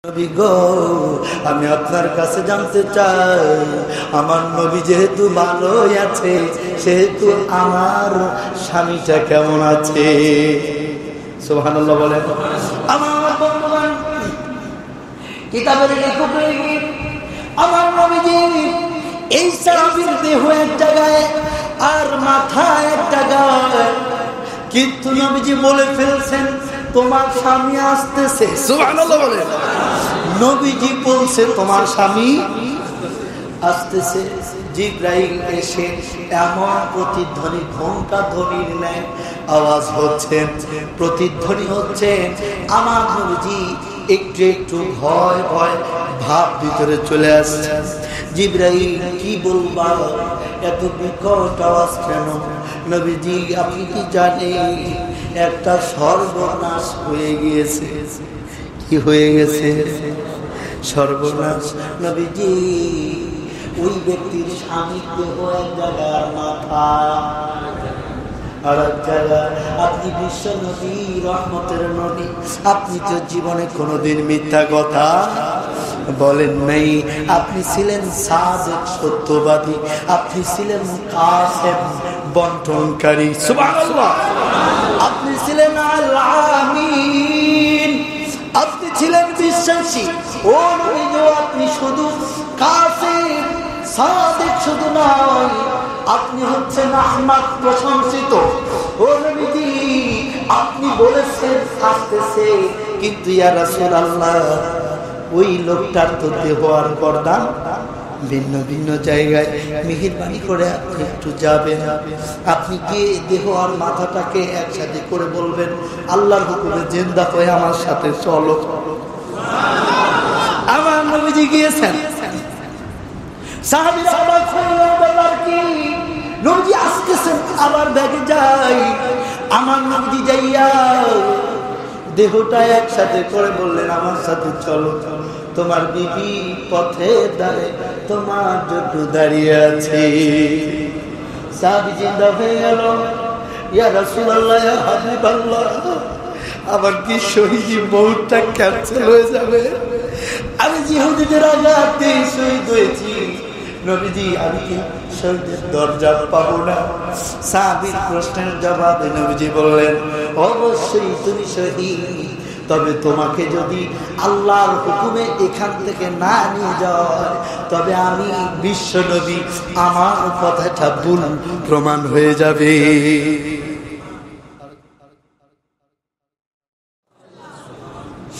নবী গো, আমি আপনার কাছে জানতে চাই, আমার নবী যেহেতু ভালোই আছে, সেহেতু আমার স্বামীটা কেমন আছে? সুবহানাল্লাহ বলেন। আমার বন্ধুগণ, কিতাবের লেখক আমার নবীজি এই সাহাবীর দেহ এক জায়গায় আর মাথা এক জায়গায়, কিন্তু নবীজি বলে ফেলছেন তোমার স্বামী আসতেছে। সুবহানাল্লাহ বলেন। নবীজি বলছে তোমার স্বামী আসতেছে। জিবরাইল এসে এমন প্রতিধ্বনি, ঘণ্টা ধ্বনির ন্যায় আওয়াজ হচ্ছে, প্রতিধ্বনি হচ্ছে। আমার নবীজি একটু একটু ভয় ভয় ভাব ভিতরে চলে আসছে। জিবরাইল কি বলবা, এত বিকট আওয়াজ কেন? নবীজি আপনি কি জানেন একটা সর্বনাশ হয়ে গিয়েছে? কি হয়ে গেছে? সর্বনাশ। নবীজি ওই ব্যক্তির স্বামী দেহ এক জায়গার, মাথা আর এক জায়গায়। আপনি বিশ্ব নবী, রহমতের নবী, আপনি তো জীবনে কোনোদিন মিথ্যা কথা বলেন নাই। আপনি ছিলেন সাদিক, সত্যবাদী। আপনি ছিলেন কাসেম, বন্টনকারী। সুবহানাল্লাহ। আপনি ছিলেন আল-আমিন, আপনি ছিলেন বিশ্বাসী। ও নবী, আপনি শুধু কাসেম, সাদিক শুধু নয়, আপনি হচ্ছেন আহমদ, প্রশংসিত। ও নবীজি আপনি বলেছেন আসতেছে, কিন্তু ইয়া রাসূলুল্লাহ ওই লোকটার তো দেহ আর গর্দান ভিন্ন ভিন্ন জায়গায়। মেহেরবানি করে আপনি একটু যাবেন, আপনি গিয়ে দেহ আর মাথাটাকে একসাথে করে বলবেন আল্লাহর হুকুমে জিন্দা হয়ে আমার সাথে চলো। আমার নবীজি গিয়েছেন। সাহাবীরা অবাক হয়ে বললেন কি নবীজি আসতেছেন, আবার ব্যাগে যাই। আমার নবীজি যাইয়া দেহটা একসাথে করে বললেন আমার সাথে চলো, তোমার বিবি পথে দাঁড়ে তোমার জন্য দাঁড়িয়ে আছে। সাহাবী জিন্দা হয়ে গেল। ইয়া রাসূলুল্লাহ, ইয়া হাবিবাল্লাহ, আমার কি শহীদ মৌতটা ক্যান্সেল হয়ে যাবে? আমি জিহুদীদের আঘাতে শহীদ হয়েছি, নবীজি আমি কি শহীদের দরজা পাবো না? সাহাবীর প্রশ্নের জবাবে নবীজি বললেন অবশ্যই তুমি শহীদ, তবে তোমাকে যদি আল্লাহর হুকুমে এখান থেকে না নিয়ে যায়, তবে আমি বিশ্ব নবী, আমার কথাটা ভুল প্রমাণ হয়ে যাবে।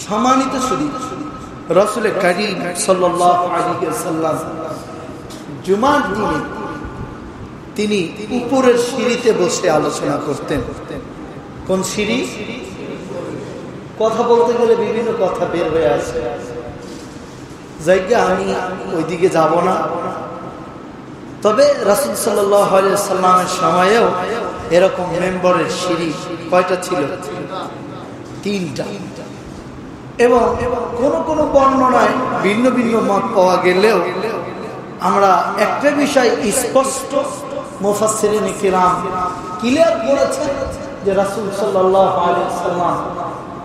সম্মানিত শরীফ, রাসূল কারীম সাল্লাল্লাহু আলাইহি ওয়াসাল্লাম জুমার দিনে তিনি উপরের সিঁড়িতে বসে আলোচনা করতেন। কোন সিঁড়ি? কথা বলতে গেলে বিভিন্ন কথা বের হয়ে আসে। জায়গা আমি ওইদিকে যাব না। তবে রাসূল সাল্লাল্লাহু আলাইহি ওয়াসাল্লামের সময়েও এরকম মেম্বরের সিঁড়ি কয়টা ছিল? 3টা। এবং কোন কোন বর্ণনায় ভিন্ন ভিন্ন মত পাওয়া গেলেও আমরা একটা বিষয় স্পষ্ট মুফাসসিরিনে কিরাম ক্লিয়ার করেছেন যে রাসূল সাল্লাল্লাহু আলাইহি ওয়াসাল্লাম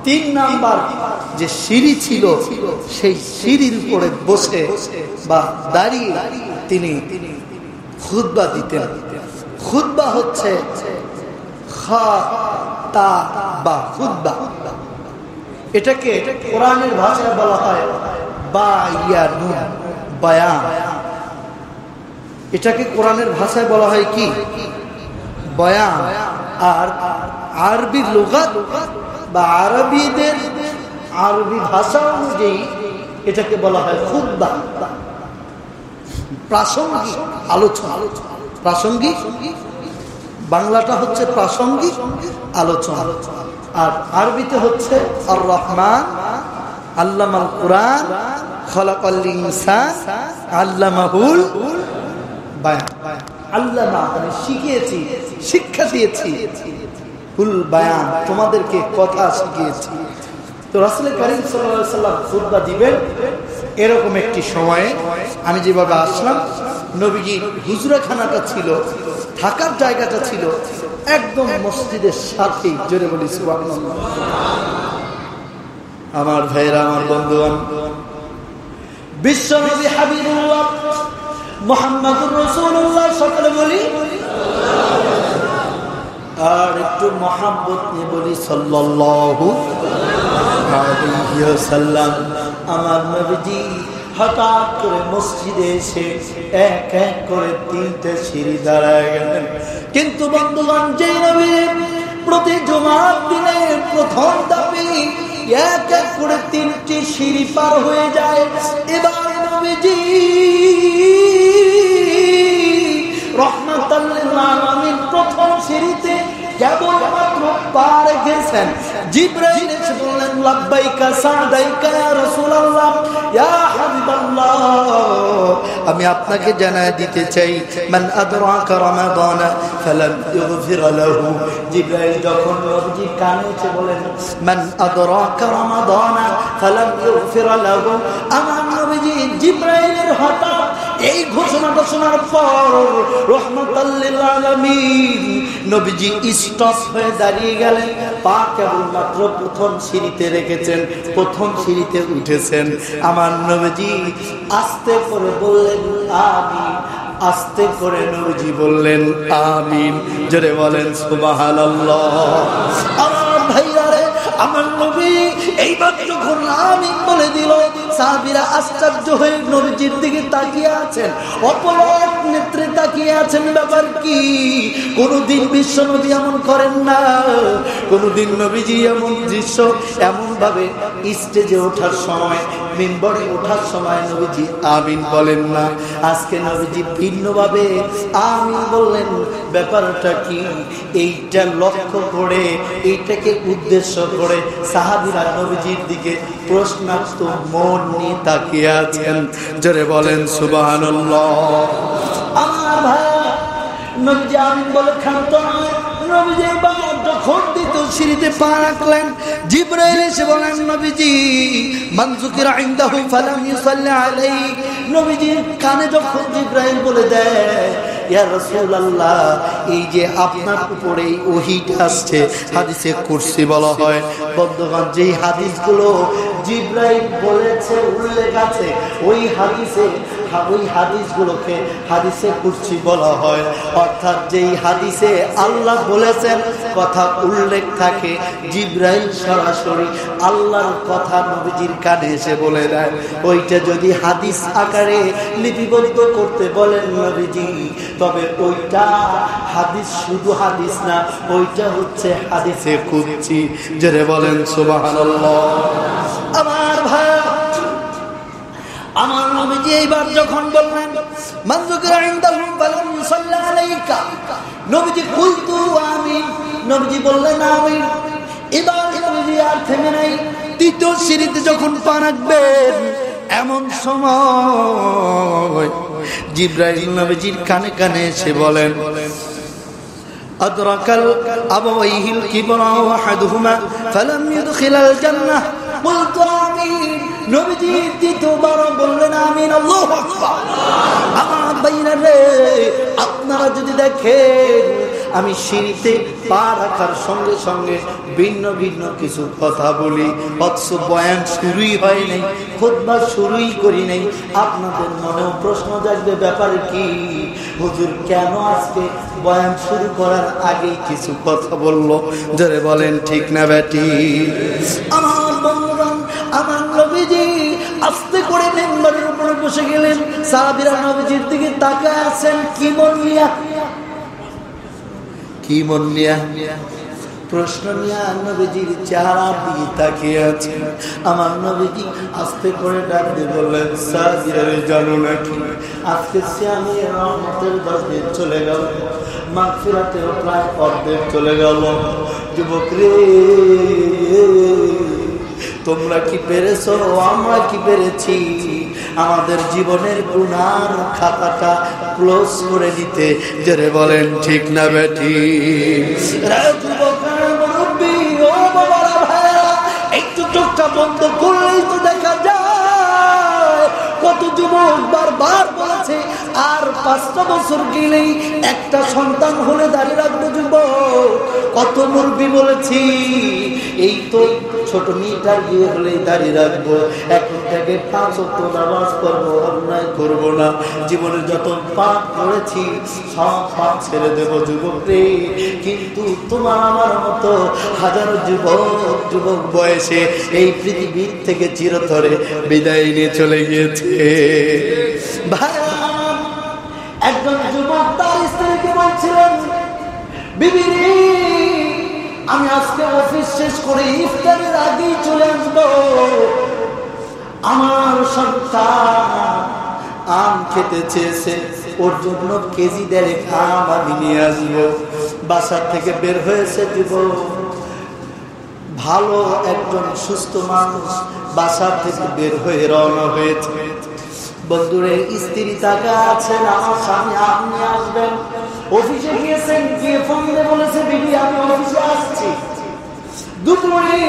3 নাম্বার যে সিঁড়ি ছিল, সেই সিঁড়ির উপরে বসে বা দাঁড়িয়ে তিনি খুতবা দিতেন। খুতবা হচ্ছে খাতাবা, খুতবা। এটাকে কোরআনের ভাষায় বলা হয় বায়ানুন, বায়ান। এটাকে কোরআনের ভাষায় বলা হয় কি? বয়ান। আর আরবি লুগাত বা আরবিদের আরবি ভাষা অনুযায়ী এটাকে বলা হয় খুতবা, প্রাসঙ্গিক আলোচনা। প্রাসঙ্গিক বাংলাটা হচ্ছে প্রাসঙ্গিক আলোচনা, আর আরবিতে হচ্ছে আর রহমান আল্লামাল কুরআন খালাকাল ইনসান আল্লামাহুল বায়ান। আল্লামা মানে শিখিয়েছি, শিক্ষা দিয়েছি, হুল বায়ান তোমাদেরকে কথা শিখিয়েছি। তো রাসূল কারীম সাল্লাল্লাহু আলাইহি ওয়াসাল্লাম খুতবা দিবেন এরকম একটি সময়ে আমি যেভাবে আসলাম, নবীজির হুজরাখানাটা ছিল, থাকার জায়গাটা ছিল একদম মসজিদের সাথে। জোরে বলি সুবহানাল্লাহ। আমার ভাইরা, আমার বন্ধুগণ, বিশ্বনবী হাবিবুল্লাহ মুহাম্মদুর রাসূলুল্লাহ সকলে বলি, আর একটু মহব্বত নিয়ে বলি সাল্লাল্লাহু আলাইহি ওয়াসাল্লাম। আমার নবীজি হঠাৎ করে মসজিদে এসে এক এক করে 3টে সিঁড়ি দাঁড়ায় গেলেন। কিন্তু বন্ধুগণ, যে নবী প্রতি জুমার দিনে প্রথম ধাপে এক এক করে 3টি সিঁড়ি পার হয়ে যায়, এবার নবীজি রাহমাতাল লিল আলামিন প্রথম সিঁড়িতে কেবলমাত্র পা রেখেছেন। জিবরাইল এসে বললেন, লাব্বাইকা সাদাইকা ইয়া রাসূলুল্লাহ, ইয়া হাবিবাল্লাহ, আমি আপনাকে জানায় দিতে চাই, মান আদরাকা রমাদান ফালাম ইগফির লাহু। জিবরাইল যখন নবীজির কানে এসে বলেন, মান আদরাকা রমাদান ফালাম ইগফির লাহু, আমার নবীজি জিবরাইলের হঠাৎ এই ঘোষণাটা শোনার পর রাহমাতাল লিল আলামিন নবীজি স্টপ হয়ে দাঁড়িয়ে গেলেন। পা কেবলমাত্র প্রথম সিঁড়িতে রেখেছেন, প্রথম সিঁড়িতে উঠেছেন। আমার নবীজি আস্তে করে বললেন আমিন, আস্তে করে নবীজি বললেন আমিন। জোরে বলেন সুবহানাল্লাহ। আমার ভাইয়ারে, আমার নবী এইবার যখন আমিন বলে দিল, সাহাবীরা আশ্চর্য হয়ে নবীজির দিকে তাকিয়ে আছেন, অপলক নেত্রে তাকিয়ে আছেন। ব্যাপার কি? কোনদিন বিশ্ব নবী এমন করেন না, কোনদিন নবীজি এমন দৃশ্য এমন ভাবে স্টেজে ওঠার সময়, মিম্বরে ওঠার সময় নবীজি আমিন বলেন না। আজকে নবীজি ভিন্নভাবে আমিন বললেন। ব্যাপারটা কি? এইটা লক্ষ্য করে, এইটাকে উদ্দেশ্য করে সাহাবীরা নবীজির দিকে প্রশ্নার্থ মন নিয়ে তাকিয়ে আছেন। জোরে বলেন সুবহানাল্লাহ। আমার ভাই, নবীজি আমিন বলে ক্ষান্ত নয়। নবীজি যখন দ্বিতীয় সিঁড়িতে পা রাখলেন, জিবরাইল এসে বলেন, নবীজি মান যুকিরা ইনদাহু ফালাম ইউসাল্লি আলাইহি। নবীজির কানে যখন জিবরাইল বলে দেয়, ইয়া রাসূলুল্লাহ, এই যে আপনার উপরে ওহীটা আসছে, হাদিসে কুরসি বলা হয়। বন্ধুগণ, যেই হাদিসগুলো জিবরাইল বলেছে, উল্লেখ আছে ওই হাদিসে, ওই হাদিসগুলোকে হাদিসে কুরসি বলা হয়। অর্থাৎ যেই হাদিসে আল্লাহ বলেছেন, কথা উল্লেখ থাকে, জিবরাইল সরাসরি আল্লাহর কথা নবীজির কানে এসে বলে দেয়। ওইটা যদি হাদিস আকারে লিপিবদ্ধ করতে বলেন নবীজি, তবে ওইটা হাদিস, শুধু হাদিস না, ওইটা হচ্ছে হাদিসে কুরসি। জোরে বলেন সুবহানাল্লাহ। আমার ভাই, আমার নবীজি এইবার যখন বললেন মান যুকিরা ইনদাহু ফালাম ইউসাল্লি আলাইকা, নবীজি কুলতু আমিন, নবীজি বললেন আমিন। এবার নবীজি আর থেমে নাই। তৃতীয় সিঁড়িতে যখন পা রাখবেন, এমন সময় জিবরাইল নবীজির কানে কানে এসে বলেন, আদরাকাল আবাওয়াইহিল কিবরা ওয়াহাদুহুমা ফালাম ইদখিলাল জান্নাহ কুলতু আমিন। নবীজি দ্বিতীয়বার বললেন আমিন। আল্লাহু আকবার। আমার ভাইরা রে, আপনারা যদি দেখেন, আমি সিঁড়িতে পা রাখার সঙ্গে সঙ্গে ভিন্ন ভিন্ন কিছু কথা বলি, অথচ বয়ান শুরুই হয় নাই, খুতবা শুরুই করি নাই। আপনাদের মনেও প্রশ্ন জাগবে, ব্যাপারে কি? হুজুর কেন আজকে বয়ান শুরু করার আগেই কিছু কথা বললো? যারা বলেন ঠিক না ব্যাটি? আমার বন্ধুগণ, আমার নবীজি আস্তে করে মেম্বারের উপরে বসে গেলেন। সাহাবীরা নবীজির দিকে তাকায় আছেন কি মন নিয়া, কি মন নিয়া, প্রশ্ন নিয়ে নবীজির চেহারা দিয়ে তাকিয়ে আছে। আমার নবীজি আস্তে করে ডাক দিয়ে বললেন, সাহাবীরা জানো নাকি আজকে আমি রহমতের 10 দিন চলে গেল, মাগফিরাতের প্রায় অর্ধেক চলে গেল। যুবক রে, তোমরা কি পেরেছো? আমরা কি পেরেছি? আমাদের জীবনের গুনার খাতাটা ক্লোজ করে নিতে। যারা বলেন ঠিক না বেটি? একটু চোখটা বন্ধ করলেই তো দেখা যায় কত যুবক বারবার বলেছে আর 5টা বছর গেলেই একটা সন্তান হলে দাঁড়িয়ে রাখবো যুবক। কত মুরব্বি বলেছি, এই তো ছোট মিটার গিয়ে হলেই দাঁড়িয়ে রাখবো, এখন থেকে 5 ওয়াক্ত নামাজ পড়বো, অন্যায় করবো না, জীবনে যত পাপ করেছি সব পাপ ছেড়ে দেবো যুবক রে। কিন্তু তোমার আমার মতো হাজারো যুবক বয়সে এই পৃথিবীর থেকে চিরতরে বিদায় নিয়ে চলে গিয়েছে। ভাইরা, একজন যুবক তার স্ত্রীকে বলছিলেন, বিবি রে, আমি আজকে অফিস শেষ করে ইফতারের আগেই চলে আসবো, আমার সন্তান আম খেতে চেয়েছে, ওর জন্য কেজি 1.5 আম আমি নিয়ে আসবো। বাসার থেকে বের হয়েছে যুবক, ভালো একজন সুস্থ মানুষ বাসার থেকে বের হয়ে রওনা হয়েছে। বন্ধুরে, স্ত্রী তাকা আছেন, আমার সামনে আপনি আসবেন, অফিসে গিয়েছেন, গিয়ে ফোন দিয়ে বলেছে, বিবি আমি অফিসে আসছি। দুপুরে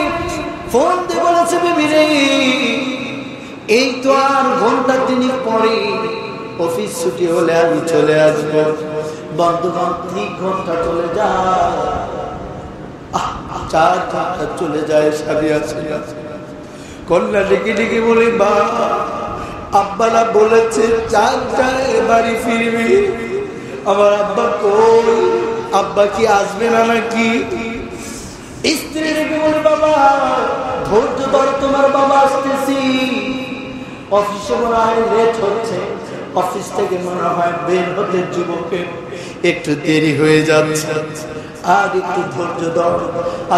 ফোন দিয়ে বলেছে, বিবি রে, এই তো আর ঘন্টা 3 পরে অফিস ছুটি হলে আমি চলে আসবো। বন্ধুগণ, 3 ঘন্টা চলে যায়, 4 ঘন্টা চলে যায়, স্বামী আছে। কন্যা ডেকে ডেকে বলে, বা আব্বারা বলেছে 4টায় বাড়ি ফিরবি, আমার আব্বা কই, আব্বা কি আসবে না নাকি? স্ত্রী ডেকে বলে, বাবা ধৈর্য ধরো, তোমার বাবা আসতেছি। অফিসে মনে হয় লেট হচ্ছে, অফিস থেকে মনে হয় বের হতে যুবকের একটু দেরি হয়ে যাচ্ছে, আর একটু ধৈর্য ধরো,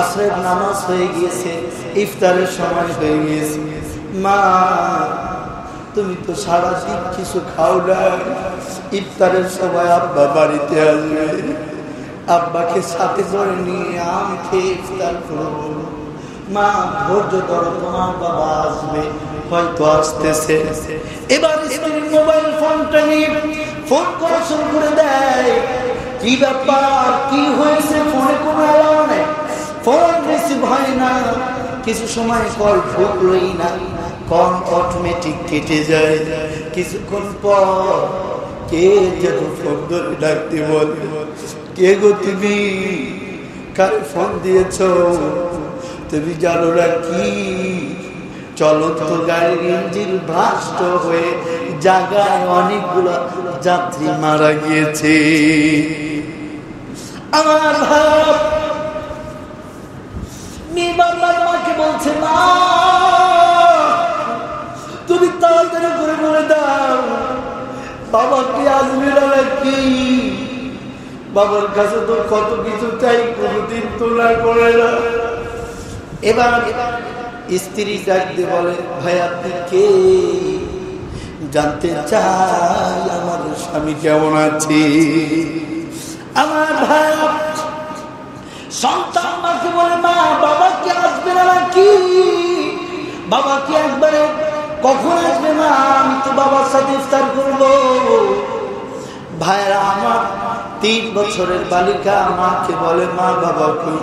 আসরের নামাজ হয়ে গিয়েছে, ইফতারের সময় হয়ে গিয়েছে। মা, তুমি তো সারাদিন কিছু খাও না, ইফতারের সময় আব্বা বাড়িতে আসবে, আব্বাকে সাথে করে নিয়ে আম খেয়ে ইফতার করবো। মা, ধৈর্য ধরো, তোমার বাবা আসবে, হয়তো আসতেছে। এবার স্ত্রীর মোবাইল ফোনটা নিয়ে ফোন করা শুরু করে দেয়। কি ব্যাপার, কি হয়েছে? ফোনে কোনো অ্যালাউ নেই, ফোন রিসিভ হয় না, কিছু সময় কল ঢুকলোই না, কল অটোমেটিক কেটে যায়। কিছুক্ষণ পর কে যেন ফোন ধরে ডাকতে বল, কে গো তুমি, কারে ফোন দিয়েছ? তুমি জানো না কি, চলন্ত গাড়ির ইঞ্জিন ব্লাস্ট হয়ে জায়গায় অনেকগুলো যাত্রী মারা গিয়েছে। আমার ভাব মাকে বলছে, মা তুমি তাড়াতাড়ি করে বলে দাও, বাবা কি আসবে না নাকি? বাবার কাছে তো কত কিছু চাই, কোনদিন তোলা করে না। এবার স্ত্রী ডাকতে বলে, ভাই আপনি কে? জানতে চাই আমার স্বামী কেমন আছে। আমার ভাই সন্তান মাকে বলে, মা বাবা কি আসবে না নাকি? বাবা কি একবারে কখন আসবে? মা আমি তো বাবার সাথে ইফতার করবো। ভাইরা আমার, 3 বছরের বালিকা মাকে বলে, মা বাবা কই?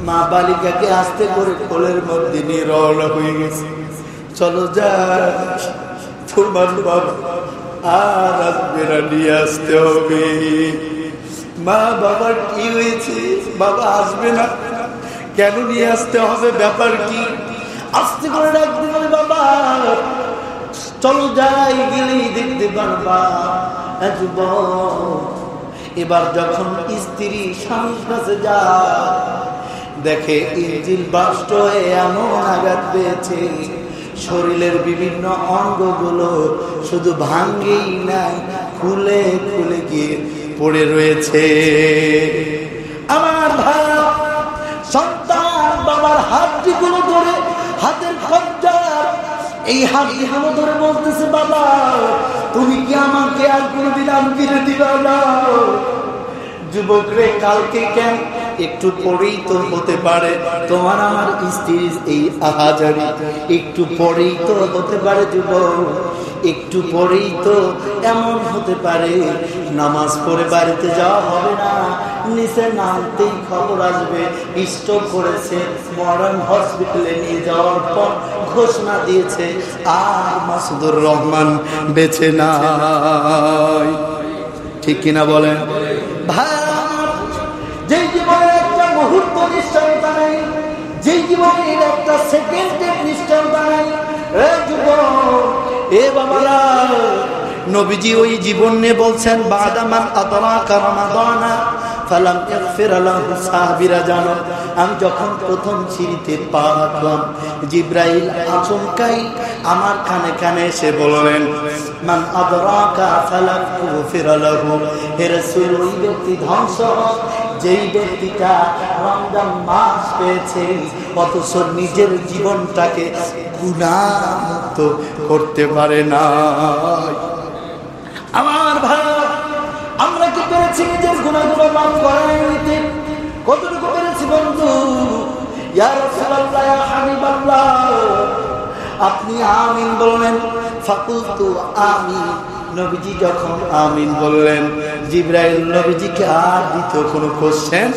মা বালিকাকে আস্তে করে কোলের মধ্যে নিয়ে রওনা হয়ে গেছে। চলো যা, তোমার বাবা আর আসবে না, নিয়ে আসতে হবে। মা বাবার কি হয়েছে? বাবা আসবে না কেন, নিয়ে আসতে হবে, ব্যাপার কি? আস্তে করে ডাকতে বলে, বাবা চলো যাই, গেলেই দেখতে পারবা। এবার যখন স্ত্রী স্বামীর কাছে যায়, দেখে ইঞ্জিন ব্লাস্ট হয়ে এমন আঘাত পেয়েছে, শরীরের বিভিন্ন অঙ্গগুলো শুধু ভাঙ্গেই নাই, খুলে খুলে গিয়ে পড়ে রয়েছে। আমার ভাই সন্তান বাবার হাতগুলো ধরে, হাতের কবজার এই হাতগুলো ধরে বলতেছে, বাবা তুমি কি আমাকে আর কোনদিন ফিরে দিবা না? যুবক রে, কালকে কেন, একটু পরেই তো হতে পারে তোমার আমার স্ত্রীর এই আহাজারি, একটু পরেই তো হতে পারে যুবক, একটু পরেই তো এমন হতে পারে নামাজ পড়ে বাড়িতে যাওয়া হবে না, নিচে নামতেই খবর আসবে স্ট্রোক করেছে, মডার্ন হসপিটালে নিয়ে যাওয়ার পর ঘোষণা দিয়েছে আর মাসুদুর রহমান বেঁচে নাই। ঠিক কিনা বলেন ভাই? যে জীবনের একটা মুহূর্ত নিশ্চয়তা নেই, যে জীবনের একটা সেকেন্ডের নিশ্চয়তা নাই। এ যুবক, এ বাবারা, নবীজি ওই জীবন নিয়ে বলছেন বাদামান আদরাকা রমাদানা ফালাম ইয়াগফির লাহু। সাহাবীরা জানো, আমি যখন প্রথম সিঁড়িতে পা রাখলাম, জিবরাইল আচমকাই আমার কানে কানে এসে বললেন মান আদরাকা ফালাম ইয়াগফির লাহু। হে রাসূল, ওই ব্যক্তি ধ্বংস হোক যেই ব্যক্তিটা রমজান মাস পেয়েছে অথচ নিজের জীবনটাকে গুনাহমুক্ত করতে পারে না। আমার ভাই, আমরা কি পেরেছি নিজের গুনাহগুলো মাফ করে নিতে? কতটুকু পেরেছি বন্ধু? ইয়া রাসূলুল্লাহ, ইয়া হাবিবাল্লাহ, আপনি আমিন বললেন। ফাকুলতু আমিন। নবীজি যখন আমিন বললেন, জিবরাইল নবীজিকে আর দ্বিতীয় কোনো কোশ্চেন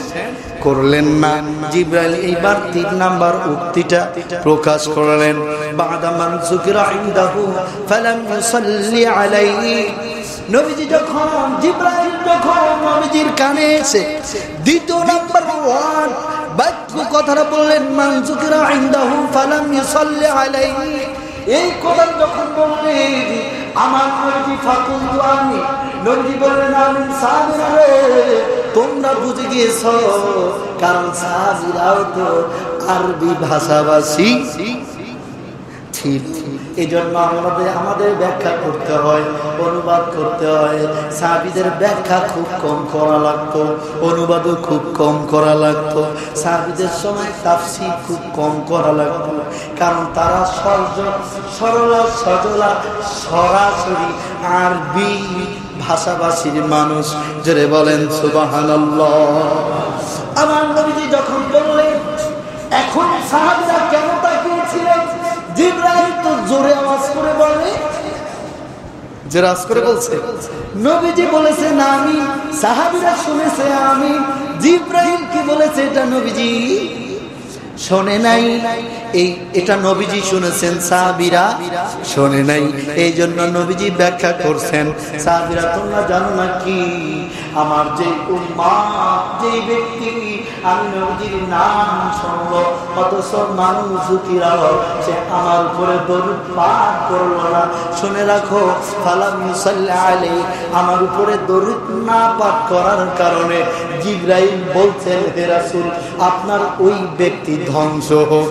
করলেন না। জিবরাইল এইবার 3 নাম্বার উক্তিটা প্রকাশ করলেন, বাদামান যুকিরা ইনদাহু ফালাম ইউসাল্লি আলাইহি। নবীজি যখন, জিবরাইল যখন নবীজির কানে এসে দ্বিতীয় নাম্বার ওয়ার্ড বাক্য কথাটা বললেন, মান যুকিরা ইনদাহু ফালাম ইউসাল্লি আলাইহি, এই কথা যখন বললেন, আমার নবীজি ফাকুলতু আমি, নবীজি বললেন আমিন। সাহাবীরা রে, তোমরা বুঝে গিয়েছো, কারণ সাহাবীরাও তো আরবি ভাষাভাষী ছিল। এই জন্য আমাদের ব্যাখ্যা করতে হয়, অনুবাদ করতে হয়। সাহাবীদের ব্যাখ্যা খুব কম করা লাগতো, অনুবাদও খুব কম করা লাগতো। সাহাবীদের সময় তাফসীর খুব কম করা লাগতো, কারণ তারা সরলা সজলা সরাসরি আরবি ভাষাভাষীর মানুষ। জোরে বলেন সুবহানাল্লাহ। আমার নবীজি যখন বললেন, এখন সাহাবীরা কেন তাকিয়েছিলেন? জিবরাইল তো জোরে আওয়াজ করে বলে, জোরে আওয়াজ করে বলছে, নবীজি বলেছে না আমি, সাহাবীরা শুনেছে আমি। জিবরাইল কি বলেছে এটা নবীজি শোনে নাই। এটা নবীজি শুনেছেন, সাহাবীরা শোনে নাই। এই জন্য নবীজি ব্যাখ্যা করছেন, সাহাবীরা তোমরা জানো না কি, আমার যে উম্মাত, যে ব্যক্তি আমি নবীজির নাম শুনলো অথচ মানুষ ঝুঁকিরাও সে আমার উপরে দরুদ পাঠ করলো না, শুনে রাখো ফালাম ইউসাল্লি আলাইহি, আমার উপরে দরুদ না পাঠ করার কারণে জিবরাইল বলছেন, হে রাসূল, আপনার ওই ব্যক্তি ধ্বংস হোক।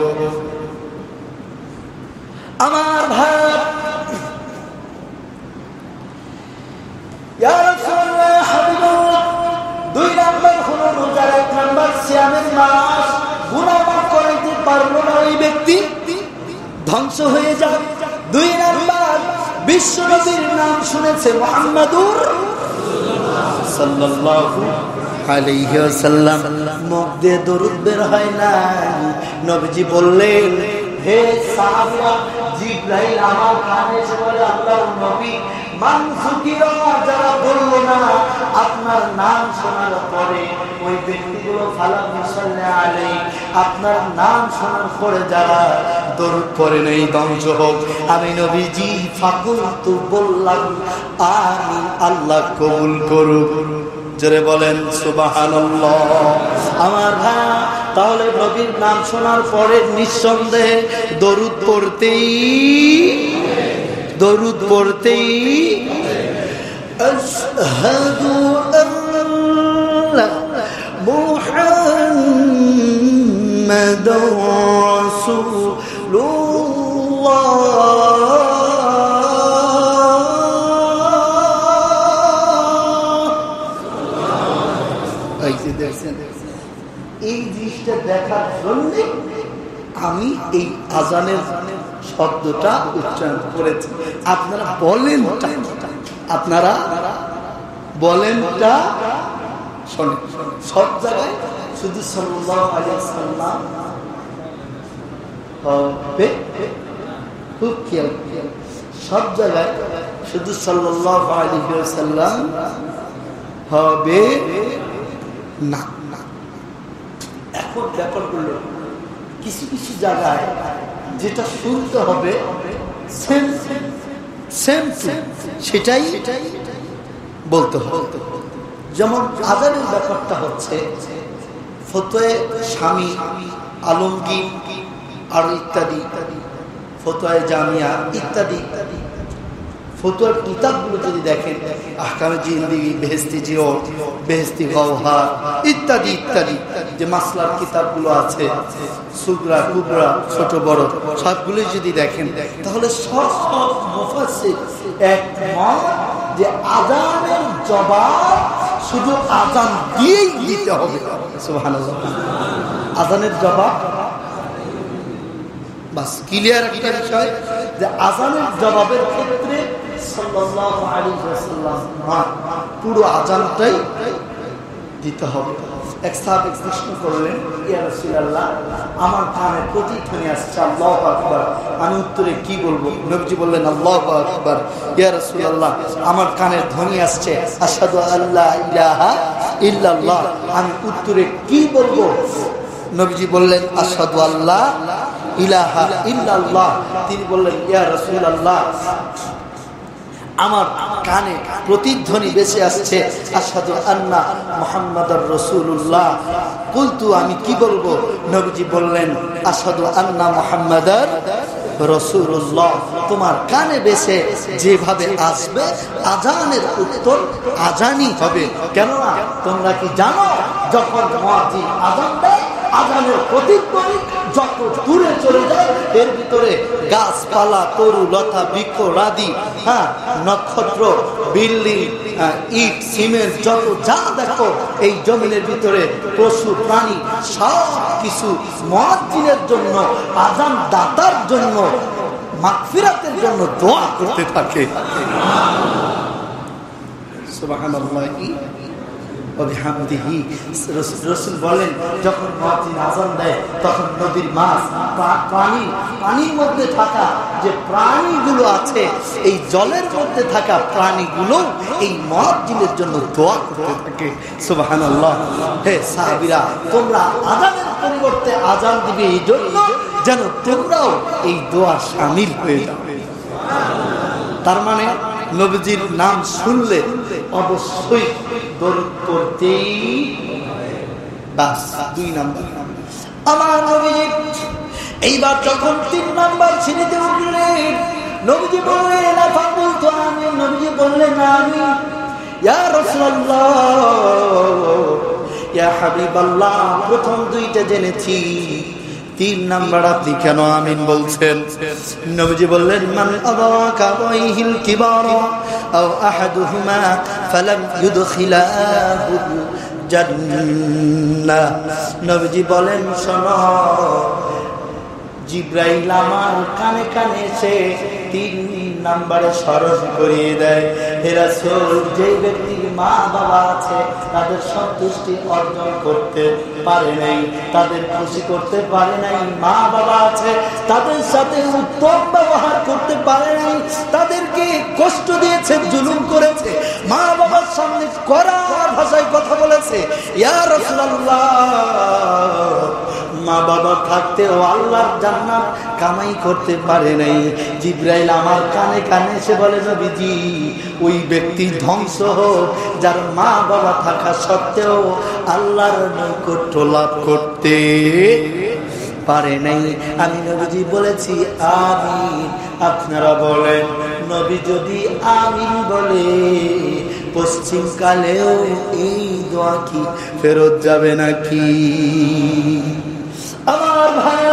আমার ভাই, ইয়া রাসূলুল্লাহ, হাবিবাল্লাহ, 2 নাম্বার হলো রোজার, 1 নাম্বার সিয়ামের মাস। গুনাহ মাফ করতে পারলো না ওই ব্যক্তি, ধ্বংস হয়ে যাবে। 2 নাম্বার, বিশ্ব নবীর নাম শুনেছে মুহাম্মাদুর সাল্লাল্লাহু আলাইহি ওয়াসাল্লাম, মুখ দিয়ে দরুদ বের হয় না। নবীজি বললেন, হে সাহাবীরা, জিবরাইল আমার কানে এসে বলে, আল্লাহর নবী, মান যুকিরা, যারা বললো না আপনার নাম শোনার পরে ওই ব্যক্তিগুলো ফালাম ইউসাল্লি আলাইহি, আপনার নাম শোনার পরে যারা দরুদ পড়ে নাই ধ্বংস হোক। আমি নবীজি ফাকুলতু বললাম আমিন, আল্লাহ কবুল করুক। জোরে বলেন সুবহানাল্লাহ। আমার ভাই, তাহলে নবীর নাম শোনার পরে নিঃসন্দেহে দরুদ পড়তেই আশহাদু আল্লা মুহাম্মাদুর রাসূলুল্লাহ। এই জিনিসটা দেখার জন্য আমি এই আজানের শব্দটা উচ্চারণ করেছি। আপনারা বলেনটা শোনেন। সব জায়গায় শুধু সাল্লাল্লাহু আলাইহি ওয়াসাল্লাম হবে, খুব খেয়াল, সব জায়গায় শুধু সাল্লাল্লাহু আলাইহি ওয়াসাল্লাম হবে না। এখন ব্যাপারগুলো কিছু কিছু জায়গায় যেটা শুনতে হবে সেম সেটাই বলতে হবে। যেমন আজানের ব্যাপারটা হচ্ছে ফতোয়ে স্বামী আলমগীর আর ইত্যাদি, ফতোয়া জামিয়া ইত্যাদি ফতোয়ার কিতাবগুলো যদি দেখেন, আহকামে জিন্দেগি, বেহেশতি জিওর, বেহেশতি গওহার ইত্যাদি ইত্যাদি যে মাসলার কিতাবগুলো আছে, সুগরা কুবরা ছোট বড় সবগুলো যদি দেখেন, তাহলে সব মুফাসসির একমত যে আযানের জবাব শুধু আযান দিয়েই দিতে হবে। সুবহানাল্লাহ। আযানের জবাব বাস ক্লিয়ার একটা বিষয় যে আযানের জবাবের ক্ষেত্রে সাল্লাল্লাহু আলাইহি ওয়াসাল্লাম পুরো আযানটাই দিতে হবে। এক সাহাবী প্রশ্ন করলেন, ইয়া রাসূলুল্লাহ, আমার কানে প্রতিধ্বনি আসছে আল্লাহু আকবার, আমি উত্তরে কি বলবো? নবীজি বললেন আল্লাহু আকবার। ইয়া রাসূলুল্লাহ, আমার কানে ধ্বনি আসছে আশহাদু আল্লা ইলাহা ইল্লাল্লাহ, আমি উত্তরে কি বলবো? নবীজি বললেন আশহাদু আল্লা ইলাহা ইল্লাল্লাহ। তিনি বললেন ইয়া রাসূলুল্লাহ, আমার কানে প্রতিধ্বনি বেশি আসছে আশহাদু আন্না মুহাম্মাদুর রাসূলুল্লাহ। কুলতু, আমি কি বলবো? নবীজি বললেন আশহাদু আন্না মুহাম্মাদুর রাসূলুল্লাহ। তোমার কানে বেশে যেভাবে আসবে আযানের উত্তর আযানই হবে। কেননা তোমরা কি জানো, যখন মুয়াজ্জিন আযান দেয়, আযানের প্রতিধ্বনি যত দূরে চলে যায়, এর ভিতরে গাছপালা, তরু লতা, বৃক্ষ রাদি, নক্ষত্র, বিল্ডিং, ইট, সিমেন্ট, যত যা দেখো এই জমিনের ভিতরে পশু প্রাণী সব কিছু মুয়াজ্জিনের জন্য, আযান দাতার জন্য, মাগফিরাতের জন্য দোয়া করতে থাকে। সুবহানাল্লাহ। রাসূল বলেন, যখন মুয়াজ্জিন আযান দেয় তখন নদীর মাছ, পানির মধ্যে থাকা যে প্রাণীগুলো আছে, এই জলের মধ্যে থাকা প্রাণীগুলো এই মুয়াজ্জিনের জন্য দোয়া করতে থাকে। সুবহানাল্লাহ। হে সাহাবীরা, তোমরা আযানের পরিবর্তে আযান দিবে এই জন্য যেন তোমরাও এই দোয়া শামিল হয়ে যাও। তার মানে নবীজির নাম শুনলে অবশ্যই দরুদ পড়তেই। বাস 2 নাম্বার। আমার নবীজি এইবার যখন 3 নাম্বার সিঁড়িতে উঠলেন, নবীজি বললেন আফাকুলতু আমিন। নবীজি বললেন আমিন। ইয়া রাসূলুল্লাহ, ইয়া হাবিবাল্লাহ, প্রথম 2টা জেনেছি, 3 নাম্বার আপনি কেন আমিন বলছেন? নবীজি বললেন মান আদারাকা ওয়াইহিল কিবারা আও আহাদুহুমা ফালাম ইউদখিলাহু জান্নাহ। নবীজি বলেন, শোনো, জিবরাইল আমার কানে কানে এসে 3 নাম্বারে স্মরণ করিয়ে দেয়, হে রাসূল, যে ব্যক্তির মা বাবা আছে তাদের সন্তুষ্টি অর্জন করতে পারে নাই, তাদের খুশি করতে পারে নাই, মা বাবা আছে তাদের সাথে উত্তম ব্যবহার করতে পারে নাই, তাদেরকে কষ্ট দিয়েছে, জুলুম করেছে, মা বাবার সামনে কড়া ভাষায় কথা বলেছে, ইয়া রাসূলুল্লাহ, মা বাবা থাকতেও আল্লাহর জান্নাত কামাই করতে পারে নাই। জিবরাইল আমার কানে কানে এসে বলে, নবীজি, ওই ব্যক্তি ধ্বংস হোক যার মা বাবা থাকা সত্ত্বেও আল্লাহর নৈকট্য লাভ করতে পারে নাই। আমি নবীজি বলেছি আমিন। আপনারা বলেন, নবী যদি আমিন বলে পশ্চিম কালেও এই দোয়া কি ফেরত যাবে নাকি? আমার ভাই,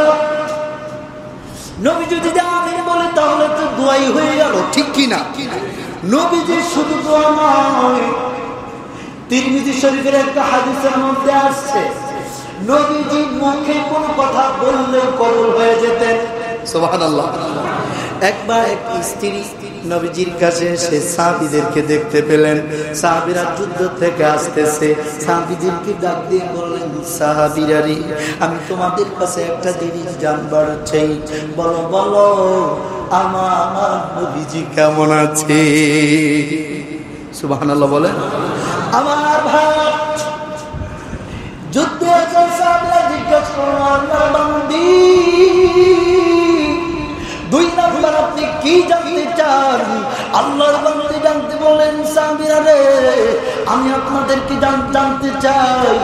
নবী যদি আমিন বলে তাহলে তো দোয়াই হয়ে গেল, ঠিক কি না? নবীজি শুধু দোয়া নয়, তিরমিজি শরীফের একটা হাদিসের মধ্যে আসছে, নবীজি মুখে কোনো কথা বললেও কবুল হয়ে যেতেন। সুবহানাল্লাহ। একবার এক স্ত্রী নবীজির কাছে এসে সাহাবীদেরকে দেখতে পেলেন, সাহাবীরা যুদ্ধ থেকে আসতেছে, সাহাবীদেরকে ডাক দিয়ে বললেন, সাহাবীরারে, আমি তোমাদের কাছে একটা জিনিস জানবার চাই, বলো বলো আমার নবীজি কেমন আছে? সুবহানাল্লাহ বলেন। আমার ভাই, যুদ্ধে সাহাবীরা জিজ্ঞাসা করলেন, আল্লাহর বান্দি, 2 নাম্বার আপনি কি জানতে চান? আল্লাহর বান্দা জানতে বলেন, সাহাবীরা রে, আমি আপনাদেরকে জানতে চাই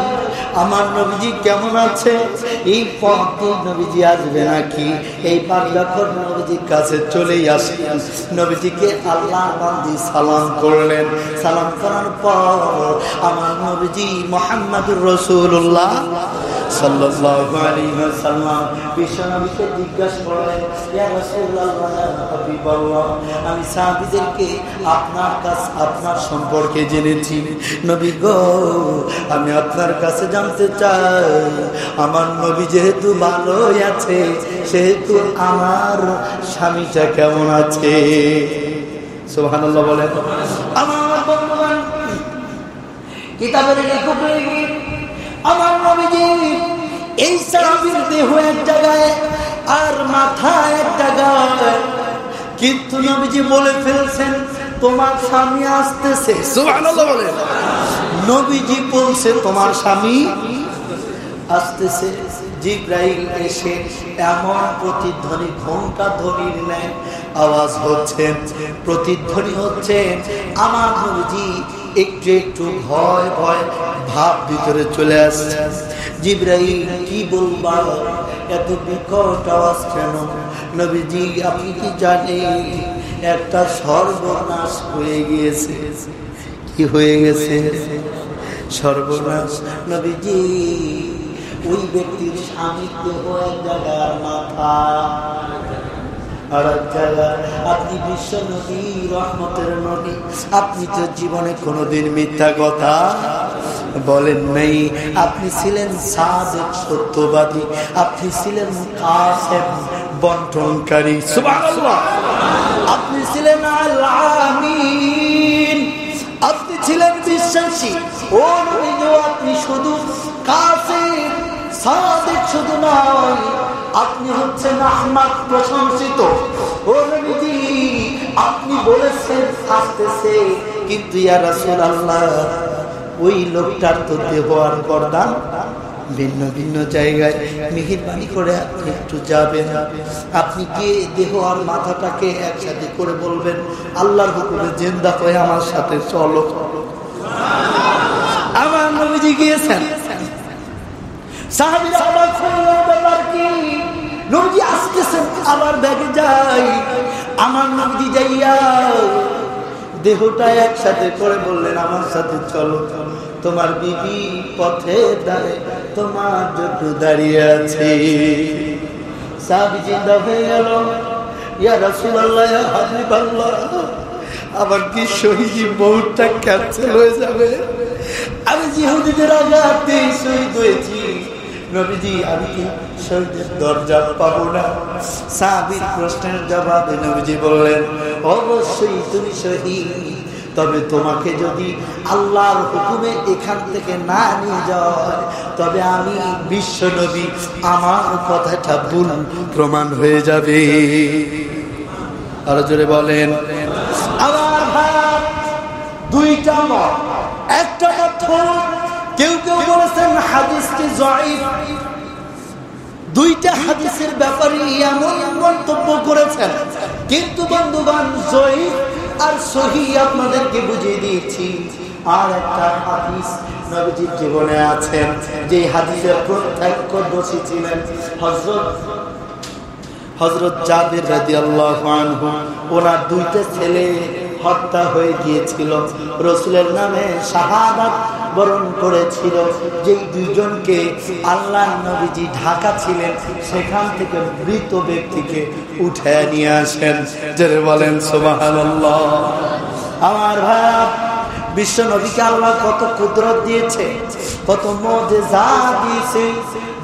আমার নবীজি কেমন আছে, এই পথে নবীজি আসবে নাকি। এইবার যখন নবীজির কাছে চলেই আসলেন, নবীজিকে আল্লাহ বান্দি সালাম করলেন। সালাম করার পর আমার নবীজি মুহাম্মদুর রাসূলুল্লাহ সাল্লাল্লাহু আলাইহি ওয়াসাল্লাম বিশ্বনবীকে জিজ্ঞাসা করলেন, ইয়া রাসূলুল্লাহ ইয়া হাবিবাল্লাহ, আমি সাহাবীদেরকে আপনার সম্পর্কে জেনেছি। নবী গো, আমি আপনার কাছে জানতে চাই, আমার নবী যেহেতু ভালোই আছে, সেহেতু আমার স্বামীটা কেমন আছে। সুবহানাল্লাহ বলেন। আমার বন্ধুগণ, কিতাবের লেখক আমার নবীজি এই সাহাবীর দেহ এক জায়গায় আর মাথা এক জায়গায়, কিন্তু নবীজি বলে ফেলছেন তোমার স্বামী আসতেছে। সুবহানাল্লাহ বলেন। নবীজি বলছে তোমার স্বামী আসতেছে। জিবরাইল এসে এমন প্রতিধ্বনি, ঘণ্টা ধ্বনির ন্যায় আওয়াজ হচ্ছে, প্রতিধ্বনি হচ্ছে। আমার নবীজি একটু একটু ভয় ভয় ভাব ভিতরে চলে আসছে। জিবরাইল কি বলবা, এত বিকট আওয়াজ কেন? নবীজি আপনি কি জানেন একটা সর্বনাশ হয়ে গিয়েছে। কি হয়ে গেছে? সর্বনাশ। নবীজি ওই ব্যক্তির স্বামী দেহ এক জায়গার, মাথা আর এক জায়গায়। আপনি বিশ্ব নবী, রহমতের নবী, আপনি তো জীবনে কোনোদিন মিথ্যা কথা বলেন নাই। আপনি ছিলেন সাদিক, সত্যবাদী। আপনি ছিলেন কাসেম, বন্টনকারী। সুবহানাল্লাহ। আপনি ছিলেন আল-আমিন, আপনি ছিলেন বিশ্বাসী। ও নবী, আপনি শুধু কাসেম সাদিক শুধু নয়, আপনি হচ্ছেন আহমদ, প্রশংসিত। ও নবীজি, আপনি বলেছেন আসতেছে, কিন্তু ইয়া রাসূলুল্লাহ ওই লোকটার তো দেহ আর গর্দান ভিন্ন ভিন্ন জায়গায়। মেহেরবানি করে আপনি একটু যাবেন, আপনি গিয়ে দেহ আর মাথাটাকে একসাথে করে বলবেন, আল্লাহর হুকুমে জিন্দা হয়ে আমার সাথে চলো। আমার নবীজি গিয়েছেন। সাহাবীরা অবাক হয়ে বললেন, কি নবীজি আসতেছেন, আবার ব্যাগে যাই। আমার নবীজি যাইয়া দেহটা একসাথে করে বললেন, আমার সাথে চলো, তোমার বিবি পথে দাঁড়ে তোমার জন্য দাঁড়িয়ে আছে। সাহাবী জিন্দা হয়ে গেল। ইয়া রাসূলুল্লাহ, ইয়া হাবিবাল্লাহ, আবার কি শহীদ বহুটা ক্যান্সেল হয়ে যাবে? আমি ইহুদিদের আঘাতে শহীদ হয়েছি, নবীজি আমি কি শহীদের দরজা পাবো না? সাহাবীর প্রশ্নের জবাবে নবীজি বললেন, অবশ্যই তুমি শহীদ, তবে তোমাকে যদি আল্লাহর হুকুমে এখান থেকে না নিয়ে যাওয়া হয়, তবে আমি বিশ্ব নবী, আমার কথাটা ভুল প্রমাণ হয়ে যাবে। আরো জোরে বলেন। আমার ভাই, দুইটা মত, একটা মত কেউ কেউ বলেছেন হাদিসটি জয়ীফ। দুইটা হাদিসের ব্যাপারে এমন মন্তব্য করেছেন, কিন্তু বন্ধুগণ জয়ীফ আর সহিহ আপনাদেরকে বুঝিয়ে দিয়েছি। আর একটা হাদিস নবীজির জীবনে আছেন, যে হাদিসের প্রত্যক্ষদর্শী ছিলেন হযরত জাবির রাদিয়াল্লাহু আনহু। ওনার দুইটা ছেলে হত্যা হয়ে গিয়েছিল, রাসূলের নামে শাহাদাত বরণ করেছিল। যেই দুইজনকে আল্লাহর নবীজি ঢাকা ছিলেন, সেখান থেকে মৃত ব্যক্তিকে উঠায় নিয়ে আসেন। যারা বলেন সুবহানাল্লাহ। আমার ভাই, বিশ্ব নবীকে আল্লাহ কত কুদরত দিয়েছে, কত মুজিজা দিয়েছে।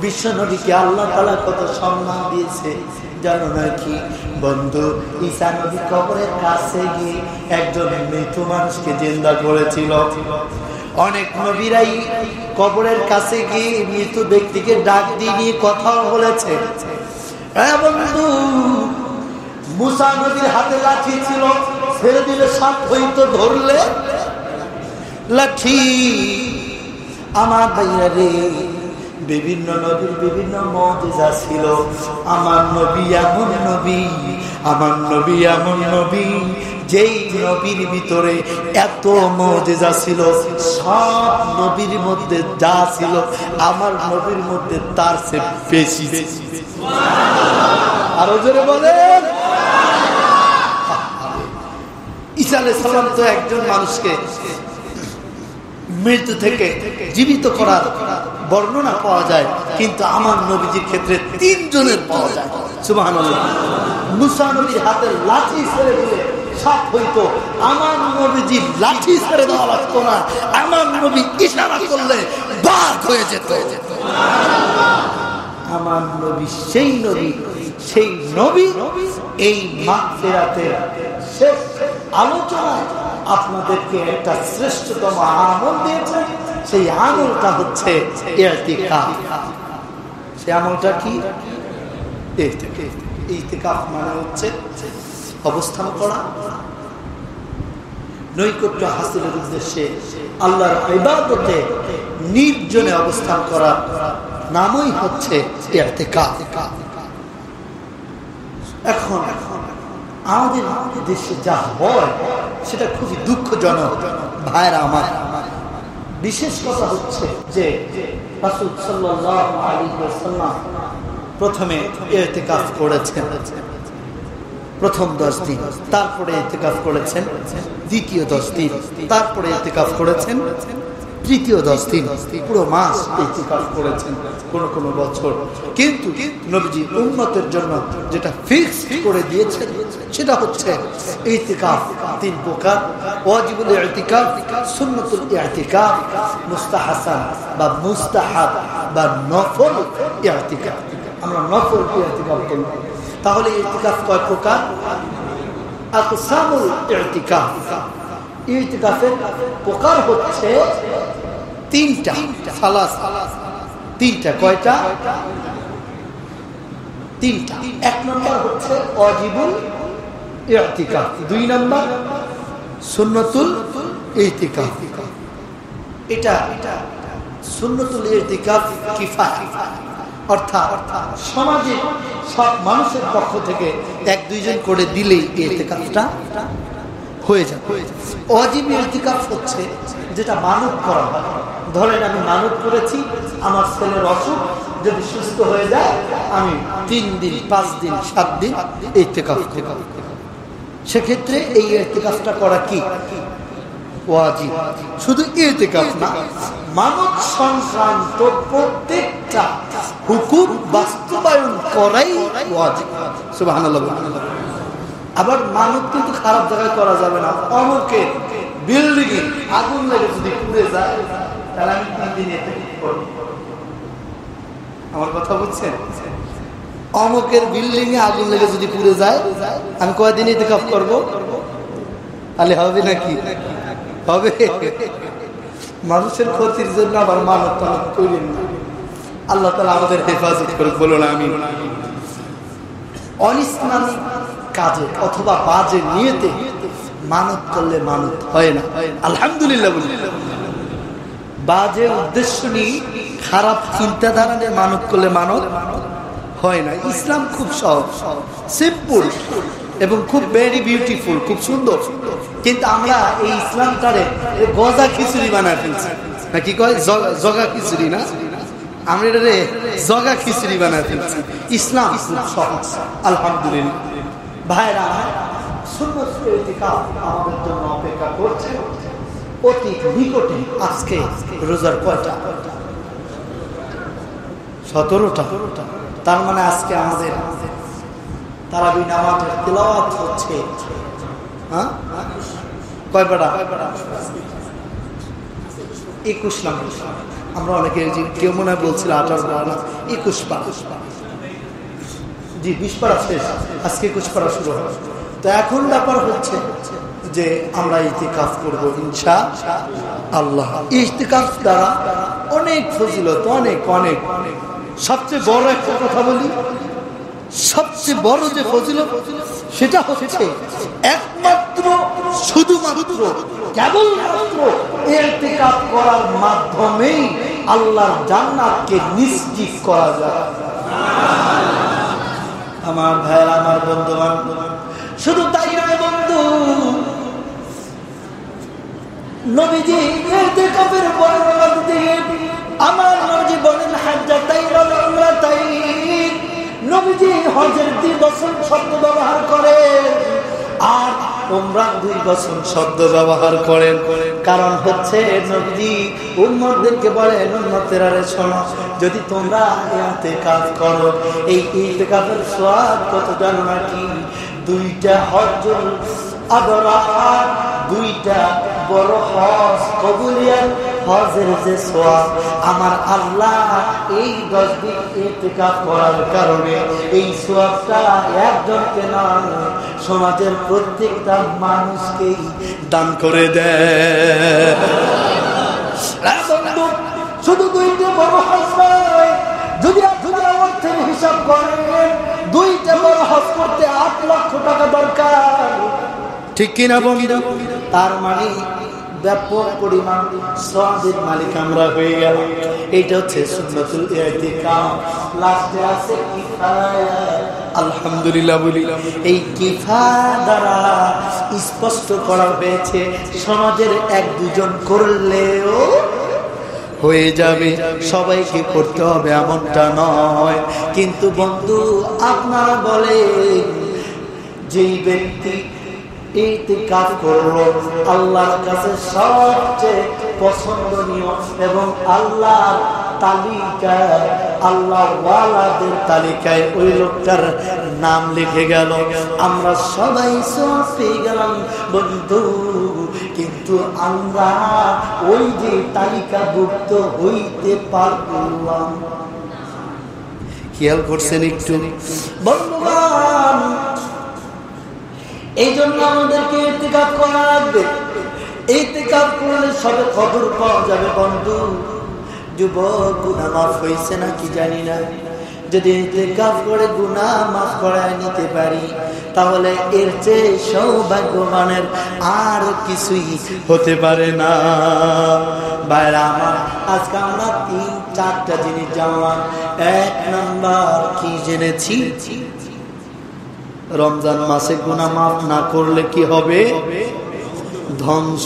বিশ্ব নবীকে আল্লাহ তাআলা কত সম্মান দিয়েছে জানো নাকি বন্ধু? ঈসা নবী কবরের কাছে গিয়ে একজন মৃত মানুষকে জিন্দা করেছিল। অনেক নবীরাই কবরের কাছে গিয়ে মৃত ব্যক্তিকে ডাক দিয়ে কথা বলেছে। হ্যাঁ বন্ধু, মুসা নবীর হাতে লাঠি ছিল, ছেড়ে দিলে সাপ হইতো, ধরলে লাঠি। আমার ভাইরা রে, বিভিন্ন নবীর বিভিন্ন মুজিজা ছিল। আমার নবী এমন নবী, আমার নবী এমন নবী, যেই নবীর ভিতরে এত মুজিজা ছিল, সব নবীর মধ্যে যা ছিল আমার নবীর মধ্যে তার চেয়ে বেশি। আরো জোরে বলেন। ঈসা আলাইহিস সালাম তো একজন মানুষকে মৃত্যু থেকে জীবিত করার বর্ণনা পাওয়া যায়, কিন্তু আমার নবীজির ক্ষেত্রে 3 জনের পাওয়া যায়। সুবহানাল্লাহ। মুসা নবীর হাতে লাঠি ছেড়ে দিলে সাপ হইতো, আমার নবীজি লাঠি ছেড়ে দেওয়া লাগতো না, আমার নবী ইশারা করলে বাঘ হয়ে যেত। আমার নবী সেই নবী, সেই নবী এই মাগফিরাতের শেষ আলোচনায় আপনাদেরকে একটা শ্রেষ্ঠতম আমল দিয়েছেন। সেই আমলটা হচ্ছে ইতিকাফ। সেই আমলটা কি? ইতিকাফ মানে হচ্ছে অবস্থান করা, নৈকট্য হাসিলের উদ্দেশ্যে আল্লাহর ইবাদতে নির্জনে অবস্থান করা নামই হচ্ছে ইতিকাফ। এখন আমাদের দেশে যা হয় সেটা খুবই দুঃখজনক ভাইরা আমার। বিশেষ কথা হচ্ছে যে রাসূল সাল্লাল্লাহু আলাইহি ওয়াসাল্লাম প্রথমে ইতিকাফ করেছেন প্রথম 10 দিন, তারপরে ইতিকাফ করেছেন দ্বিতীয় 10 দিন, তারপরে ইতিকাফ করেছেন তৃতীয় 10 দিন, পুরো মাস ইতিকাফ করেছেন কোন বছর। কিন্তু নবীজি উম্মতের জন্য যেটা ফিক্সড করে দিয়েছেন সেটা হচ্ছে ইতিকাফ 3 প্রকার: ওয়াজিবুল ইতিকাফ, সুন্নাতুল ইতিকাফ, মুস্তাহাসান বা মুস্তাহাব বা নফল ইতিকাফ। আমরা নফল ইতিকাফ করি। তাহলে ইতিকাফ কয় প্রকার? আকসামুল ইতিকাফ। ইতিকাফের প্রকার হচ্ছে 3টা। সালাস 3টা। কয়টা? 3টা। 1 নম্বর হচ্ছে ওয়াজিবুল ইতিকাফ, 2 নম্বর সুন্নাতুল ইতিকাফ। এটা সুন্নাতুল ইতিকাফ কিফায়া, অর্থাৎ সমাজে সব মানুষের পক্ষ থেকে 1-2 জন করে দিলেই ইতিকাফটা হয়ে যাবে। ওয়াজিব ইতিকাফ হচ্ছে যেটা মানত করা হয়। ধরেন আমি মানত করেছি আমার ছেলের অসুখ যদি সুস্থ হয়ে যায় আমি 3 দিন 5 দিন 7 দিন ইতিকাফ করব। সেক্ষেত্রে এই ইতিকাফটা করা কি? ওয়াজিব। শুধু ইতিকাফ না, মানত সংক্রান্ত প্রত্যেকটা হুকুম বাস্তবায়ন করাই ওয়াজিব। সুবহানাল্লাহ। আবার মানত কিন্তু খারাপ জায়গায় করা যাবে না। অমুকের বিল্ডিং এ আগুন লেগে যদি পুড়ে যায় তাহলে আমি 3 দিন ইতিকাফ করব। আমার কথা বুঝছেন? অমুকের বিল্ডিং এ আগুন লেগে যদি পুড়ে যায় আমি কয়দিন ইতিকাফ করব? তাহলে হবে নাকি? হবে। মানুষের ক্ষতির জন্য আবার মানত করেন না। আল্লাহ তাআলা আমাদের হেফাজত করুক, বলুন আমিন। অনিসলামিক কাজে অথবা বাজে নিয়তে মানত করলে মানত হয় না। আলহামদুলিল্লাহ বলি। বাজে উদ্দেশ্য নিয়ে খারাপ চিন্তাধারা নিয়ে মানত করলে মানত হয় না। ইসলাম খুব সহজ, সিম্পল এবং খুব ভেরি বিউটিফুল, খুব সুন্দর। কিন্তু আমরা এই ইসলামটারে গজা খিচুড়ি বানায় ফেলছি, না কি কয়? জগা খিচুড়ি না, আমরা এটারে জগা খিচুড়ি বানায় ফেলছি। ইসলাম খুব সহজ, আলহামদুলিল্লাহ। ভাইরা, সুন্নাতুল ইতিকাফ আমাদের জন্য অপেক্ষা করছে অতি নিকটে। আজকে রোজার কয়টা? 17টা। তার মানে আজকে আমাদের তারাবি নামাজের তিলাওয়াত হচ্ছে হ্যাঁ কয় পারা? 21 নম্বর। আমরা অনেকে কেউ মনে হয় বলছিল 18 পারা না, 21 পারা। জি 20 পারা শেষ, আজকে 21 পারা শুরু হয়। তো এখন ব্যাপার হচ্ছে যে আমরা ইতিকাফ করবো ইনশাআল্লাহ। ইতিকাফ দ্বারা অনেক ফজিলত, অনেক অনেক। সবচেয়ে বড় একটা কথা বলি, সবচেয়ে বড় যে ফজিলত সেটা হচ্ছে একমাত্র শুধুমাত্র কেবলমাত্র ইতিকাফ করার মাধ্যমেই আল্লাহর জান্নাতকে নিশ্চিত করা যায়। আমার ভাইরা, আমার বন্ধুগণ, শুধু তাই নয় বন্ধু, নবীজি ইতিকাফের বর্ণনা দিয়ে আমার নবীজি বলেন হাজ্জাতাইন ওয়া উমরাতাইন। নবীজি হজের 2 বছর শব্দ ব্যবহার করেন আর উমরা 2 বছর শব্দ ব্যবহার করেন। কারণ হচ্ছে নবীজি উম্মতদেরকে বলেন, উম্মতেরা শোনো, যদি তোমরা ইতিকাফ করো, এই ইতিকাফের সওয়াব কত জানো নাকি? 2টা হজ্জুল আবরার, 2টা বড় হজ কবুলিয়াত হজের যে সওয়াব, আমার আল্লাহ এই 10 দিন ইতিকাফ করার কারণে এই সওয়াবটা একজনকে নয়, সমাজের প্রত্যেকটা মানুষকেই দান করে দেয়। শুধু 2টা বড় হজ নয়, যদি আপনারা অর্থের হিসাব করেন, 2টা বড় হজ করতে 8 লক্ষ টাকা দরকার, ঠিক কিনা বন্ধু? তার মানে ব্যাপক পরিমাণ সওয়াবের মালিক আমরা হয়ে গেল। এটা হচ্ছে সুন্নাতুল ইতিকাফ। লাস্টে আছে কিফায়া। আলহামদুলিল্লাহ বলি, এই কিফায়া দ্বারা স্পষ্ট করা হয়েছে সমাজের 1-2 জন করলেও হয়ে যাবে, সবাইকে করতে হবে এমনটা নয়। কিন্তু বন্ধু, আপনারা বলেন, যেই ব্যক্তি ইতিকাফ করলো, আল্লাহর কাছে সবচেয়ে পছন্দনীয় এবং আল্লাহর তালিকায়, আল্লাহ ওয়ালাদের তালিকায় ওই লোকটার নাম লিখে গেল, আমরা সবাই সওয়াব পেয়ে গেলাম বন্ধু। কিন্তু আমরা ওই যে তালিকাভুক্ত হইতে পারলাম, খেয়াল করছেন একটু বন্ধুগণ? এই জন্য আমাদেরকে ইতিকাফ করা লাগবে। ইতিকাফ করলে সবে খবর পাওয়া যাবে বন্ধু, যুবক গুনাহ মাফ হয়েছে নাকি জানি না। যদি ইতিকাফ করে গুনাহ মাফ করায় নিতে পারি, তাহলে এর চেয়ে সৌভাগ্যবানের আর কিছুই হতে পারে না। ভাইরা আমার, আজকে আমরা 3-4টা জিনিস জানলাম। 1 নাম্বার কি জেনেছি? রমজান মাসে গুনাহ মাফ না করলে কি হবে? ধ্বংস।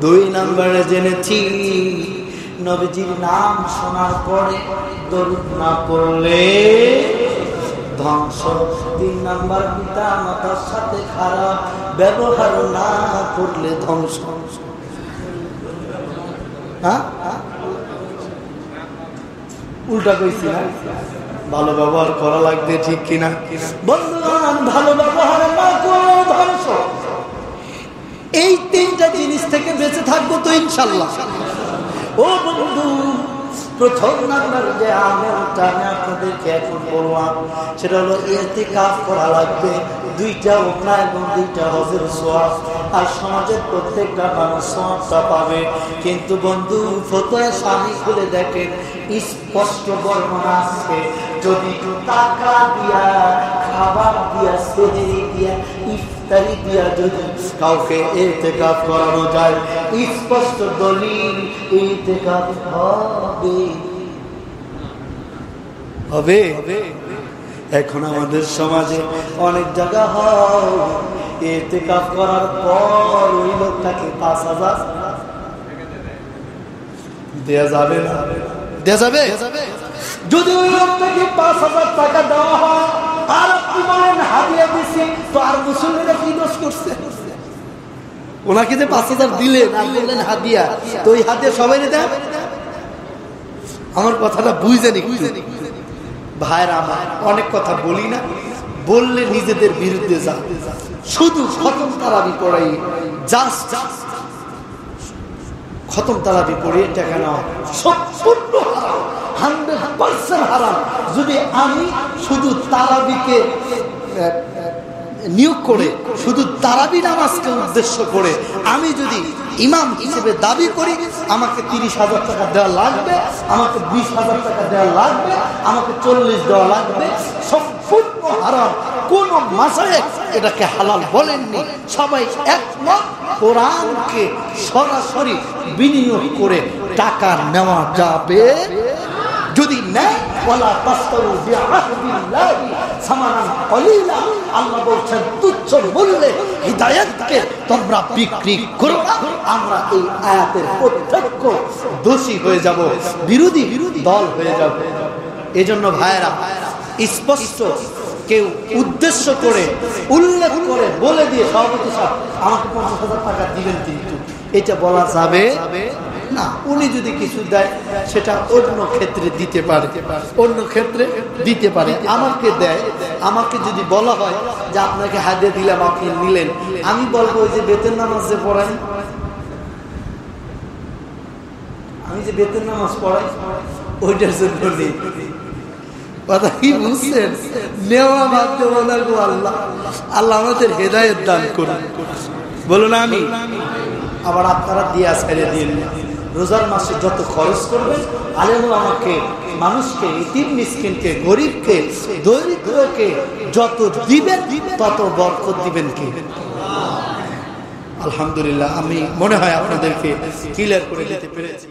2 নম্বরে জেনেছি নবীজির নাম শোনার পরে দরুদ না পড়লে ধ্বংস। 3 নম্বর পিতা মাতার সাথে খারাপ ব্যবহার না করলে ধ্বংস। হ্যাঁ, উল্টা কইছি না? ভালো ব্যবহার করা লাগবে, ঠিক কিনা বন্ধুগণ? ভালো ব্যবহার না করে ধ্বংস। এই 3টা জিনিস থেকে বেঁচে থাকবো তো ইনশাআল্লাহ। ও বন্ধু, প্রথম নাম্বার যে আমলটা আমি আপনাদেরকে এখন বললাম, সেটা হলো ইতিকাফ করা লাগবে। 2টা উমরা এবং 2টা হজের সওয়াব, আর সমাজের প্রত্যেকটা মানুষ সওয়াবটা পাবে। কিন্তু বন্ধু, ফতোয়া স্বামী খুলে দেখেন, স্পষ্ট বর্ণনা আছে, যদি টাকা দিয়া, খাবার দিয়া, সেহরি দিয়া, ইফতারি দিয়া যদি কাউকে ইতিকাফ করানো যায়, স্পষ্ট দলিল ইতিকাফ হবে। এখন আমাদের সমাজে অনেক জায়গা হয় ইতিকাফ করার পর ওই লোকটাকে 5,000 দেয়া যাবে না। দেয়া যাবে? যদি ওই লোকটাকে 5,000 টাকা দেওয়া হয় আর আপনি বলেন হাদিয়া দিছি, তো আর মুসলমানরা কি দোষ করছে? ওনাকে যে 5,000 দিলেন আর বললেন হাদিয়া, তো ওই হাদিয়া সবাই দেয়? আমার কথাটা বুঝেন একটু ভাইরা আমার। অনেক কথা বলি না, বললে নিজেদের বিরুদ্ধে যা। শুধু খতম তারাবি পড়াই, জাস্ট খতম তারাবি পড়িয়ে টাকা নেওয়া সম্পূর্ণ হারাম, 100% হারাম। যদি আমি শুধু তারাবিকে নিয়োগ করে, শুধু তারাবি নামাজকে উদ্দেশ্য করে আমি যদি ইমাম হিসেবে দাবি করি, আমাকে 30,000 টাকা দেওয়া লাগবে, আমাকে 20,000 টাকা দেওয়া লাগবে, আমাকে 40 দেওয়া লাগবে। সম্পূর্ণ হারাম। কোন মাসায়েখ এটাকে হালাল বলেননি। সবাই একমত, কোরআনকে সরাসরি বিনিয়োগ করে টাকা নেওয়া যাবে যদি নেয় ওয়ালা তাসতাউ বিআহদিল্লাহি সামানান কলিলা আল্লাহ বলছেন তুচ্ছ মূল্যে হিদায়াতকে তোমরা বিক্রি করো না। আমরা এই আয়াতের প্রত্যক্ষ দোষী হয়ে যাব, বিরোধী দল হয়ে যাব। এজন্য ভাইরা স্পষ্ট কেউ উদ্দেশ্য করে উল্লেখ করে বলে দিয়ে সভাপতি সাহেব আমাকে 50,000 টাকা দিবেন, কিন্তু এটা বলা যাবে না। উনি যদি কিছু দেয় সেটা অন্য ক্ষেত্রে দিতে পারে, অন্য ক্ষেত্রে দিতে পারে। আমাকে দেয়, আমাকে যদি বলা হয় যে আপনাকে হাদিয়া দিলাম আপনি নিলেন, আমি বলবো ওই যে বেতের নামাজ যে পড়াই, আমি যে বেতের নামাজ পড়াই ওইটার জন্য নেই। কথা কি বুঝছেন? নেওয়া মাত্র বলার আল্লাহ আল্লাহ আমাদের হেদায়েত দান করুন, বলুন আমি। আবার আপনারা দিয়া ছেড়ে দিন, রোজার মাসে যত খরচ করবেন আলেম আমাকে মানুষকে, ইতিম মিসকিনকে, গরিবকে, দরিদ্রকে যত দিবেন তত বরকত দিবেন কি। আলহামদুলিল্লাহ, আমি মনে হয় আপনাদেরকে ক্লিয়ার করে দিতে পেরেছি।